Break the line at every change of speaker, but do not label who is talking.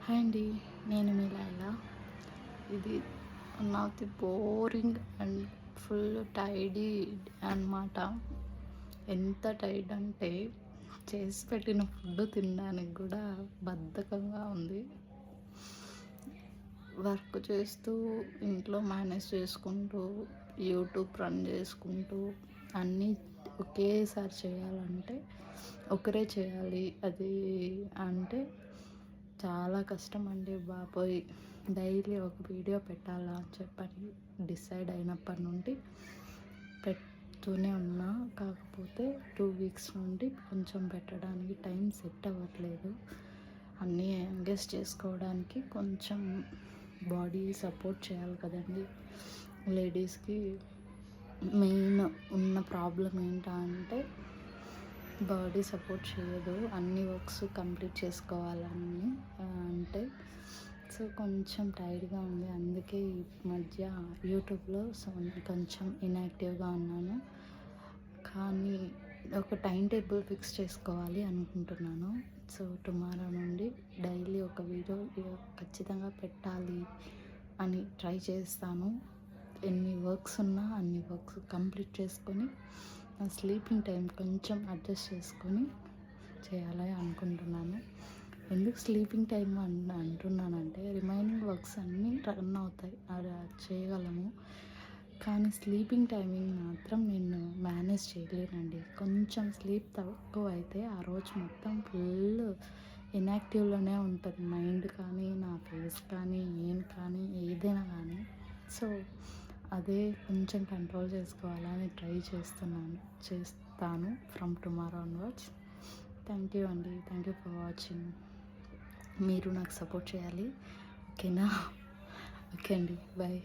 Hi అండి, నేను మీ లైలా. ఇది one of the boring and full tidy అన్నమాట. ఎంత టైడ్ అంటే చేసి పెట్టిన ఫుడ్ తినడానికి కూడా బద్ధకంగా ఉంది. వర్క్ చేస్తూ ఇంట్లో మేనేజ్ చేసుకుంటూ యూట్యూబ్ రన్ చేసుకుంటూ అన్నీ ఒకేసారి చేయాలంటే ఒకరే చేయాలి. అది అంటే చాలా కష్టం అండి బాబోయ్. డైలీ ఒక వీడియో పెట్టాలా అని చెప్పని డిసైడ్ అయినప్పటి నుండి పెడుతూనే ఉన్నా. కాకపోతే 2 వీక్స్ నుండి కొంచెం పెట్టడానికి టైం సెట్ అవ్వట్లేదు. అన్నీ ఎంగేజ్ చేసుకోవడానికి కొంచెం బాడీ సపోర్ట్ చేయాలి కదండి. లేడీస్కి మెయిన్ ఉన్న ప్రాబ్లం ఏంటంటే బాడీ సపోర్ట్ చేయదు. అన్ని వర్క్స్ కంప్లీట్ చేసుకోవాలని అంటే సో కొంచెం టైర్డ్గా ఉంది. అందుకే ఈ మధ్య యూట్యూబ్లో కొంచెం ఇన్యాక్టివ్గా ఉన్నాను. కానీ ఒక టైం టేబుల్ ఫిక్స్ చేసుకోవాలి అనుకుంటున్నాను. సో టుమారో నుండి డైలీ ఒక వీడియో ఖచ్చితంగా పెట్టాలి అని ట్రై చేస్తాను. ఎన్ని వర్క్స్ ఉన్నా అన్ని వర్క్స్ కంప్లీట్ చేసుకొని స్లీపింగ్ టైం కొంచెం అడ్జస్ట్ చేసుకొని చేయాలని అనుకుంటున్నాను. ఎందుకు స్లీపింగ్ టైం అంటున్నానంటే రిమైనింగ్ వర్క్స్ అన్నీ రన్ అవుతాయి, అది చేయగలము. కానీ స్లీపింగ్ టైమింగ్ మాత్రం నేను మేనేజ్ చేయలేనండి. కొంచెం స్లీప్ తక్కువ అయితే ఆ రోజు మొత్తం ఫుల్ ఇన్యాక్టివ్లోనే ఉంటుంది మైండ్ కానీ, నా ఫేస్ కానీ, నేను కానీ, ఏదైనా కానీ. సో అదే కొంచెం కంట్రోల్ చేసుకోవాలని ట్రై చేస్తాను from tomorrow onwards. Thank you అండి, థ్యాంక్ యూ ఫర్ వాచింగ్. మీరు నాకు సపోర్ట్ చేయాలి, ఓకేనా? ఓకే అండి, బాయ్.